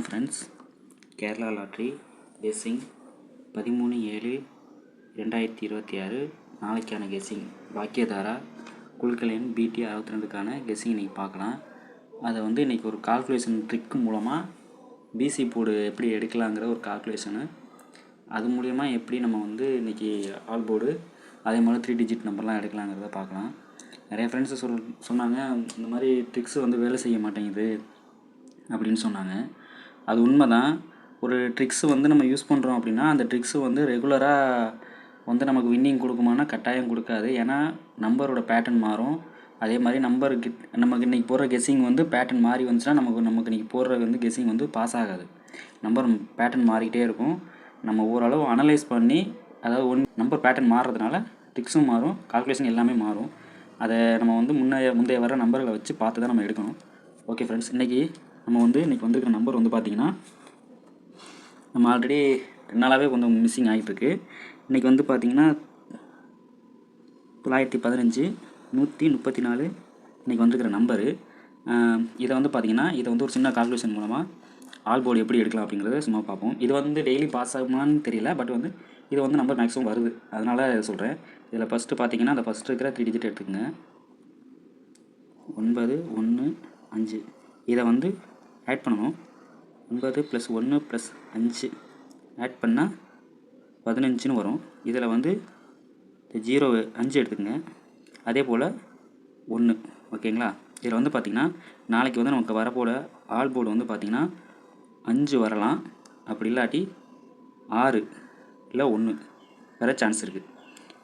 வணக்கம் friends. Kerala lottery guessing 13/7/2026 நாளைக்கான guessing பாக்கியதாரா குழுக்களின் BT 62க்கான கெஸ்ஸிங் இன்றைக்கி பார்க்கலாம். அதை இன்றைக்கி ஒரு கால்குலேஷன் ட்ரிக் மூலமாக பிசி போர்டு எப்படி எடுக்கலாங்கிற ஒரு கால்குலேஷனு, அது மூலயமா எப்படி நம்ம இன்றைக்கி ஆல் போர்டு அதே மாதிரி 3 டிஜிட் நம்பர்லாம் எடுக்கலாங்கிறத பார்க்கலாம். நிறைய ஃப்ரெண்ட்ஸு சொன்னாங்க இந்த மாதிரி ட்ரிக்ஸு வேலை செய்ய மாட்டேங்குது அப்படின்னு சொன்னாங்க. அது உண்மை தான். ஒரு ட்ரிக்ஸு நம்ம யூஸ் பண்ணுறோம் அப்படின்னா அந்த ட்ரிக்ஸு ரெகுலராக நமக்கு வின்னிங் கொடுக்குமானா கட்டாயம் கொடுக்காது. ஏன்னா நம்பரோட பேட்டர்ன் மாறும். அதே மாதிரி நமக்கு இன்றைக்கி போடுற கெஸ்ஸிங் பேட்டர்ன் மாறி வந்துச்சுன்னா நமக்கு இன்றைக்கி போடுற கெஸ்ஸிங் பாஸ் ஆகாது. நம்பர் பேட்டர்ன் மாறிக்கிட்டே இருக்கும். நம்ம ஓரளவு அனலைஸ் பண்ணி, அதாவது நம்பர் பேட்டர்ன் மாறுறதுனால ட்ரிக்ஸும் மாறும், கால்குலேஷன் எல்லாமே மாறும். அதை நம்ம முந்தைய வர நம்பர்களை வச்சு பார்த்து தான் நம்ம எடுக்கணும். ஓகே ஃப்ரெண்ட்ஸ், இன்றைக்கி நம்ம இன்றைக்கி வந்துருக்கிற நம்பர் பார்த்திங்கன்னா, நம்ம ஆல்ரெடி 2 நாளாகவே கொஞ்சம் மிஸ்ஸிங் ஆகிட்டுருக்கு. இன்றைக்கி பார்த்திங்கன்னா 915 134 இன்றைக்கி வந்துருக்கிற நம்பரு. இதை பார்த்திங்கன்னா இதை ஒரு சின்ன கால்குலேஷன் மூலமாக ஆல் போர்டு எப்படி எடுக்கலாம் அப்படிங்கிறத சும்மா பார்ப்போம். இது டெய்லி பாஸ் ஆகுமான்னு தெரியல, பட் இது நம்பர் மேக்ஸிமம் வருது, அதனால் சொல்கிறேன். இதில் ஃபஸ்ட்டு பார்த்திங்கன்னா அந்த ஃபஸ்ட்டு இருக்கிற 3 டிஜிட் எடுத்துக்கங்க. 9 1 5 இதை ஆட் பண்ணணும். 9 + 1 + 5 ஆட் பண்ணால் 15ன்னு வரும். இதில் 0 5 எடுத்துக்கங்க. அதே போல் 1, ஓகேங்களா. இதில் பார்த்திங்கன்னா நாளைக்கு நமக்கு வரப்போட ஆல் போர்டு பார்த்திங்கன்னா 5 வரலாம், அப்படி இல்லாட்டி 6 இல்லை 1 வர சான்ஸ் இருக்குது.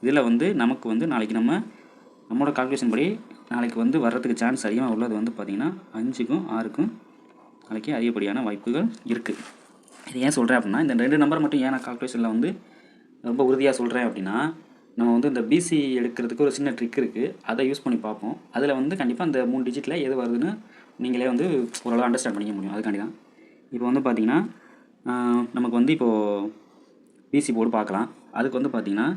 இதில் நமக்கு நாளைக்கு நம்மளோட கால்குலேஷன் படி நாளைக்கு வர்றதுக்கு சான்ஸ் அதிகமாக உள்ளது பார்த்திங்கன்னா 5க்கும் 6க்கும் நாளைக்கு அதிகப்படியான வாய்ப்புகள் இருக்குது. இது ஏன் சொல்கிறேன் அப்படின்னா, இந்த 2 நம்பர் மட்டும் ஏன் நான் கால்குலேஷனில் ரொம்ப உறுதியாக சொல்கிறேன் அப்படின்னா, நம்ம இந்த பிசி எடுக்கிறதுக்கு ஒரு சின்ன ட்ரிக் இருக்குது. அதை யூஸ் பண்ணி பார்ப்போம். அதில் கண்டிப்பாக அந்த 3 டிஜிட்டில் எது வருதுன்னு நீங்களே ஓரளவு அண்டர்ஸ்டாண்ட் பண்ணிக்க முடியும். அதுக்காண்டி தான். இப்போ பார்த்திங்கன்னா நமக்கு இப்போது பிசி போர்டு பார்க்கலாம். அதுக்கு பார்த்திங்கன்னா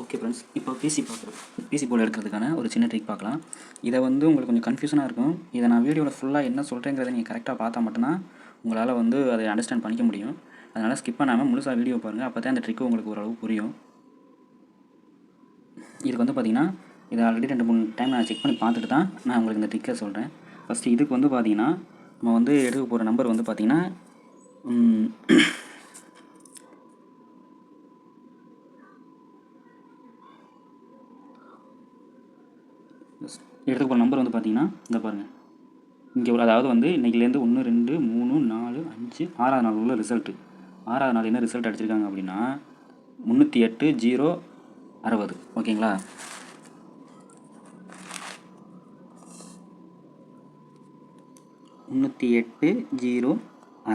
ஓகே ஃப்ரெண்ட்ஸ், இப்போ பிசி போர்டு எடுக்கிறதுக்கான ஒரு சின்ன ட்ரிக் பார்க்கலாம். இதை உங்களுக்கு கொஞ்சம் கன்ஃபியூஷனாக இருக்கும். இதை நான் வீடியோவில் ஃபுல்லாக என்ன சொல்கிறேங்கிறத நீங்கள் கரெக்டாக பார்த்தா மட்டும்தான் உங்களால் அதை அண்டர்ஸ்டாண்ட் பண்ணிக்க முடியும். அதனால் ஸ்கிப் பண்ணாமல் முழுசாக வீடியோ பாருங்கள். அப்போ தான் அந்த ட்ரிக்கு உங்களுக்கு ஓரளவு புரியும். இதுக்கு பார்த்திங்கன்னா இதை ஆல்ரெடி 2-3 டைம் நான் செக் பண்ணி பார்த்துட்டு தான் நான் உங்களுக்கு இந்த ட்ரிக்கை சொல்கிறேன். ஃபஸ்ட்டு இதுக்கு பார்த்திங்கன்னா நம்ம எடுக்க போகிற நம்பர் பார்த்திங்கன்னா எடுத்துக்க போகிற நம்பர் பார்த்திங்கன்னா இந்த பாருங்கள், இங்கே அதாவது இன்றைக்கிலேருந்து 1 2 3 4 5 6வது நாள் உள்ள ரிசல்ட்டு. 6வது நாள் என்ன ரிசல்ட் அடிச்சிருக்காங்க அப்படின்னா 308 0 60, ஓகேங்களா. (308 0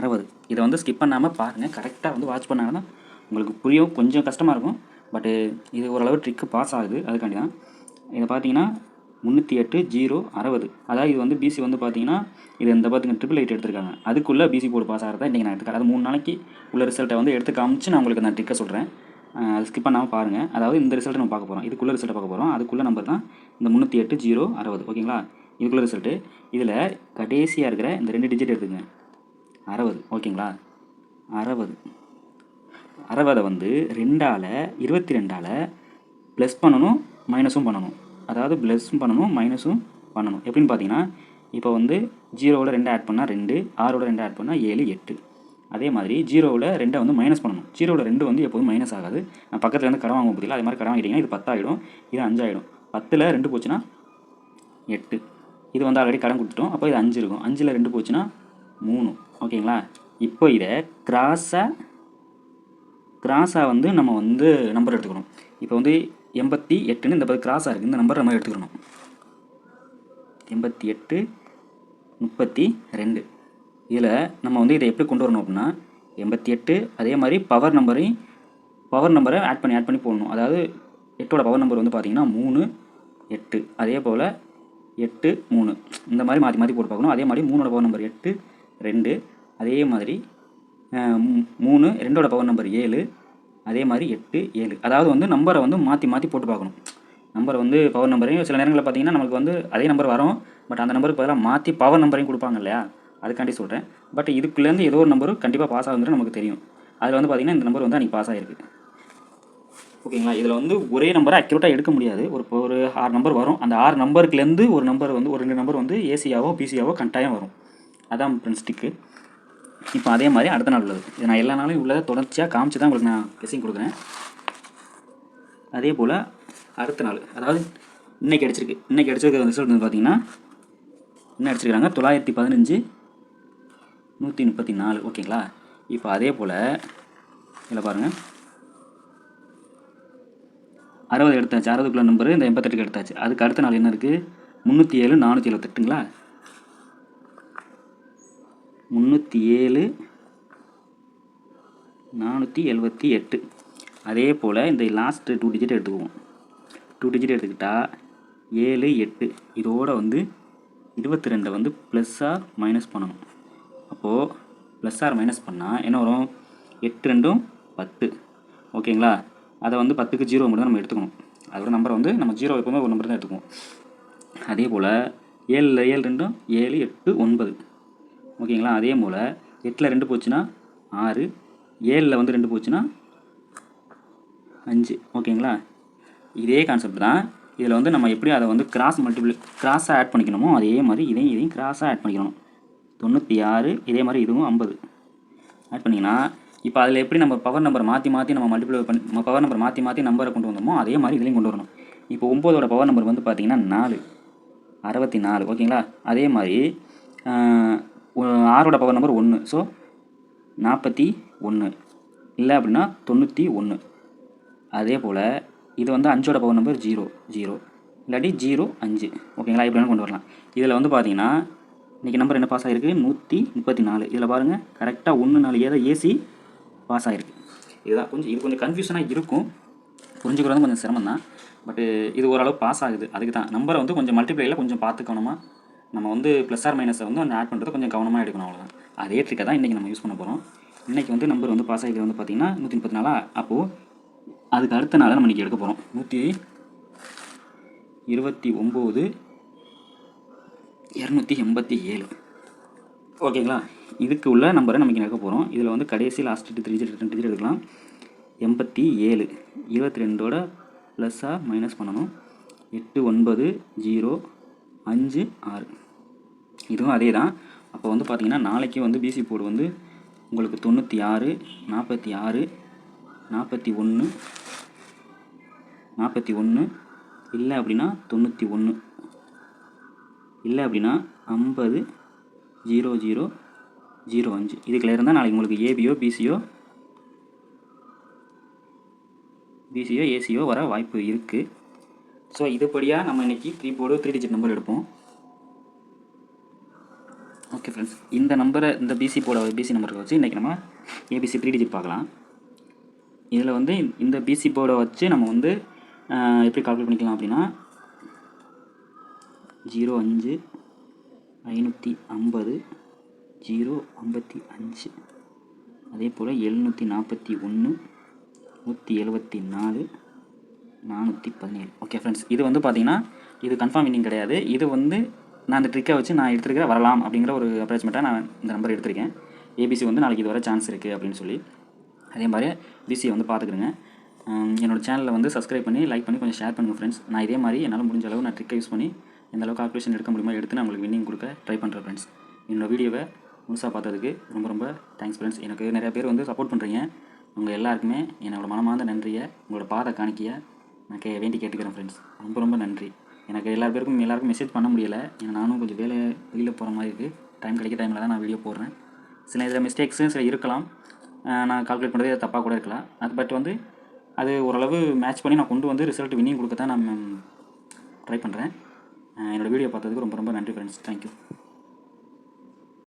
60) இதை ஸ்கிப் பண்ணாமல் பாருங்கள். கரெக்டாக வாட்ச் பண்ணாங்கன்னா உங்களுக்கு புரியும். கொஞ்சம் கஷ்டமாக இருக்கும், பட்டு இது ஓரளவு ட்ரிக்கு பாஸ் ஆகுது. அதுக்காண்டி தான். இதை பார்த்தீங்கன்னா 308 0 60, அதாவது இது பிசி பார்த்தீங்கன்னா இது இந்த பார்த்துங்க 888 எடுத்திருக்காங்க. அதுக்குள்ளே பிசி போர்டு பாஸ் ஆகிறதா இன்றைக்கி நான் எடுத்துக்கிறேன். அது 3 நாளைக்கு உள்ள ரிசல்ட்டை எடுத்து காமிச்சு நான் உங்களுக்கு அந்த ட்ரிக்கை சொல்கிறேன். அது ஸ்கிப் பண்ணாமல் பாருங்கள். அதாவது இந்த ரிசல்ட்டை நம்ம பார்க்க போகிறோம். இதுக்குள்ளே ரிசல்ட்டை பார்க்க போகிறோம். அதுக்குள்ளே நம்பர் தான் இந்த 308 0 60, ஓகேங்களா. இதுக்குள்ளே ரிசல்ட்டு. இதில் கடைசியாக இருக்கிற இந்த 2 டிஜிட் எடுத்துங்க. 60, ஓகேங்களா. 60 2ஆல் 22ஆல் ப்ளஸ் பண்ணணும், மைனஸும் பண்ணணும். அதாவது ப்ளஸும் பண்ணணும், மைனஸும் பண்ணணும். எப்படின்னு பார்த்தீங்கன்னா, இப்போ 0வோட 2 ஆட் பண்ணால் 2, 6வோட 2 ஆட் பண்ணால் 7 8. அதே மாதிரி 0வோட 2 மைனஸ் பண்ணணும். 0வோட 2 எப்போதும் மைனஸ் ஆகாது. நான் பக்கத்தில் கடன் வாங்க போதில்லை, அதே மாதிரி கடன் வாங்கிட்டீங்கன்னா இது 10 ஆகிடும், இது 5 ஆகிடும். 10ல் 2 போச்சுன்னா 8. இது ஆல்ரெடி கடன் கொடுத்துட்டோம், அப்போ இது 5 இருக்கும். 5ல் 2 போச்சுன்னா 3, ஓகேங்களா. இப்போ இதை கிராஸாக நம்ம நம்பர் எடுத்துக்கணும். இப்போ 88ன்னு இந்த கிராஸாக இருக்குது, இந்த நம்பர் நம்ம எடுத்துக்கணும். 88 32. இதில் நம்ம இதை எப்படி கொண்டு வரணும் அப்படின்னா 88 அதே மாதிரி பவர் நம்பரை ஆட் பண்ணி போடணும். அதாவது 8ஓட பவர் நம்பர் பார்த்திங்கன்னா 3 8, அதே போல் 8 3 இந்த மாதிரி மாற்றி போட்டு பார்க்கணும். அதே மாதிரி 3ஓட பவர் நம்பர் 8 2, அதே மாதிரி 3 2ஓட பவர் நம்பர் 7, அதே மாதிரி 8 7. அதாவது நம்பரை மாற்றி போட்டு பார்க்கணும். நம்பர் பவர் நம்பரையும் சில நேரங்களில் பார்த்திங்கன்னா நமக்கு அதே நம்பர் வரும், பட் அந்த நம்பருக்கு பதிலாக மாற்றி பவர் நம்பரையும் கொடுப்பாங்க இல்லையா, அதுக்காண்டி சொல்கிறேன். பட் இதுக்குள்ளேருந்து ஏதோ ஒரு நம்பரும் கண்டிப்பாக பாஸ் ஆகுங்கிறது நமக்கு தெரியும். அதில் வந்து பார்த்திங்கன்னா இந்த நம்பர் வந்து அன்றைக்கி பாஸ் ஆகிருக்கு. ஓகேங்களா. இதில் வந்து ஒரே நம்பரை அக்யூரேட்டாக எடுக்க முடியாது. ஒரு 6 நம்பர் வரும். அந்த 6 நம்பருக்குலேருந்து ஒரு நம்பர் வந்து ஒரு 2 நம்பர் வந்து ஏசியாவோ பிசியாவோ கட்டாயம் வரும். அதான் ஃப்ரெண்ட்ஸ் டிக்கு. இப்போ அதே மாதிரி அடுத்த நாள் உள்ளது. இதை நான் எல்லா நாளையும் உள்ளதை தொடர்ச்சியாக காமிச்சு தான் உங்களுக்கு நான் கெஸ்ஸிங் கொடுக்குறேன். அதே போல் அடுத்த நாள், அதாவது இன்றைக்கி அடிச்சிருக்கு. இன்றைக்கி அடிச்சிருக்க ரிசல்ட் வந்து பார்த்திங்கன்னா என்ன அடிச்சிருக்காங்க, 915 134. ஓகேங்களா. இப்போ அதே போல் இதில் பாருங்கள் 60 எடுத்தாச்சு. 60க்குள்ள நம்பரு இந்த 88க்கு எடுத்தாச்சு. அதுக்கு அடுத்த நாள் என்ன இருக்குது, 307 478ங்களா. 307 478. அதே போல் இந்த லாஸ்ட்டு 2 டிஜிட் எடுத்துக்குவோம். 2 டிஜிட் எடுத்துக்கிட்டால் 7 8 இதோட வந்து 22 வந்து +ஆர் மைனஸ் பண்ணணும். அப்போது +ஆர் மைனஸ் பண்ணால் என்ன வரும், 8 2 10. ஓகேங்களா. அதை வந்து 10க்கு 0 மட்டும் தான் நம்ம எடுத்துக்கணும். அதோட நம்பரை வந்து நம்ம 0 எப்போவுமே ஒரு நம்பர் தான் எடுத்துக்குவோம். அதே போல் 7 7 2 7 8 9. ஓகேங்களா. அதே போல் 8ல் 2 போச்சுன்னா 6, 7ல் வந்து 2 போச்சுன்னா 5. ஓகேங்களா. இதே கான்செப்ட் தான் இதில் வந்து நம்ம எப்படி அதை வந்து கிராஸாக ஆட் பண்ணிக்கணுமோ அதே மாதிரி இதையும் கிராஸாக ஆட் பண்ணிக்கணும். 96 இதே மாதிரி இதுவும் 50 ஆட் பண்ணிங்கன்னா இப்போ அதில் எப்படி நம்ம பவர் நம்பர் மாற்றி நம்ம மல்டிப்ளை பண்ணி பவர் நம்பர் மாற்றி நம்பரை கொண்டு வந்தோமோ அதே மாதிரி இதுலேயும் கொண்டு வரணும். இப்போ 9ஓட பவர் நம்பர் வந்து பார்த்திங்கன்னா 4 64. ஓகேங்களா. அதே மாதிரி 6ஓட பவர் நம்பர் 1, ஸோ 41 இல்லை அப்படின்னா 91. அதே போல் இது வந்து 5ஓட பவர் நம்பர் 0 0 இல்லாட்டி 0 5. ஓகேங்களா. இப்படி வேணால் கொண்டு வரலாம். இதில் வந்து பார்த்திங்கன்னா இன்றைக்கி நம்பர் என்ன பாஸ் ஆகிருக்கு, 134. இதில் பாருங்கள் கரெக்டாக 1 4 ஏதோ ஏசி பாஸ் ஆகிருக்கு. இதுதான் கொஞ்சம் கன்ஃபியூஷனாக இருக்கும், புரிஞ்சுக்கிறது கொஞ்சம் சிரமம் தான். பட்டு இது ஓரளவு பாஸ் ஆகுது. அதுக்கு தான் நம்பரை வந்து கொஞ்சம் மல்டிப்ளையில் கொஞ்சம் பார்த்துக்கணுமா, நம்ம வந்து +ஆர் மைனஸை வந்து ஒன்று ஆட் பண்ணுறது கொஞ்சம் கவனமாக எடுக்கணும். அவ்வளோதான். அதே ட்ரிக்கை தான் இன்றைக்கி நம்ம யூஸ் பண்ண போகிறோம். இன்றைக்கி வந்து நம்பர் வந்து பாஸ் ஆகிக்கிறது வந்து பார்த்திங்கன்னா 134. அப்போது அதுக்கு அடுத்த நாள் நம்ம இன்றைக்கி எடுக்க போகிறோம் 129 287. ஓகேங்களா. இதுக்கு உள்ள நம்பரை நம்ம இங்கே எடுக்க போகிறோம். இதில் வந்து கடைசி லாஸ்ட் 2 டிஜிட் எடுக்கலாம். 87 22ஓட +ஆ மைனஸ் பண்ணணும். 8 9 0 5 6. இதுவும் அதே தான். அப்போ வந்து பார்த்திங்கன்னா நாளைக்கு வந்து பிசி போர்டு வந்து உங்களுக்கு 96 46 41 இல்லை அப்படின்னா 91 இல்லை அப்படின்னா 50 0 0 0 5. இதுக்குள்ள இருந்தால் நாளைக்கு உங்களுக்கு ஏபியோ பிசியோ ஏசியோ வர வாய்ப்பு இருக்குது. ஸோ இதுபடியாக நம்ம இன்றைக்கி 3 டிஜிட் நம்பர் எடுப்போம். ஓகே ஃப்ரெண்ட்ஸ், இந்த நம்பரை இந்த பிசி நம்பரை வச்சு இன்றைக்கி நம்ம ஏபிசி 3 டிஜிட் பார்க்கலாம். இதில் வந்து இந்த பிசி போர்டை வச்சு நம்ம வந்து எப்படி கால்குலேட் பண்ணிக்கலாம் அப்படின்னா 05 550 055. அதே போல் 741 174 417. ஓகே ஃப்ரெண்ட்ஸ், இது வந்து பார்த்திங்கன்னா இது கன்ஃபார்ம் மீனிங் கிடையாது. இது வந்து நான் அந்த ட்ரிக்கை வச்சு நான் எடுத்துருக்க வரலாம் அப்படிங்கிற ஒரு அப்ரோச்மெண்ட்டாக நான் இந்த நம்பர் எடுத்திருக்கேன். ஏபிசி வந்து நாளைக்கு இது வர சான்ஸ் இருக்குது அப்படின்னு சொல்லி. அதே மாதிரி பிசியை வந்து பார்த்துக்குறேங்க. என்னோடய சேனலில் வந்து சப்ஸ்கிரைப் பண்ணி லைக் பண்ணி கொஞ்சம் ஷேர் பண்ணுங்கள் ஃப்ரெண்ட்ஸ். நான் இதே மாதிரி என்னால் முடிஞ்ச அளவு நான் ட்ரிக்கை யூஸ் பண்ணி எந்த அளவுக்கு கால்குலேஷன் எடுக்க முடியுமோ எடுத்து நான் உங்களுக்கு வின்னிங் கொடுக்க ட்ரை பண்ணுறேன் ஃப்ரெண்ட்ஸ். என்னோடய வீடியோவை முழுசாக பார்த்ததுக்கு ரொம்ப தேங்க்ஸ் ஃப்ரெண்ட்ஸ். எனக்கு நிறைய பேர் வந்து சப்போர்ட் பண்ணுறீங்க. உங்கள் எல்லாருக்குமே என்னோடய மனமார்ந்த நன்றியை, உங்களோட பாத காணிக்கையை நான் வேண்டி கேட்டுக்கிறேன் ஃப்ரெண்ட்ஸ். ரொம்ப எல்லாருக்கும் மெசேஜ் பண்ண முடியலை. ஏன்னா நானும் கொஞ்சம் வெளியில் போகிற மாதிரி இருக்குது. டைம் கிடைக்க டைமில் தான் நான் வீடியோ போடுறேன். சில இதில் மிஸ்டேக்ஸும் சில இருக்கலாம். நான் கால்குலேட் பண்ணுறது தப்பாக கூட இருக்கலாம். பட் வந்து அது ஓரளவு மேட்ச் பண்ணி நான் கொண்டு வந்து ரிசல்ட் வின்னிங் கொடுக்க தான் நான் ட்ரை பண்ணுறேன். என்னோடய வீடியோ பார்த்ததுக்கு ரொம்ப நன்றி ஃப்ரெண்ட்ஸ். தேங்க்யூ.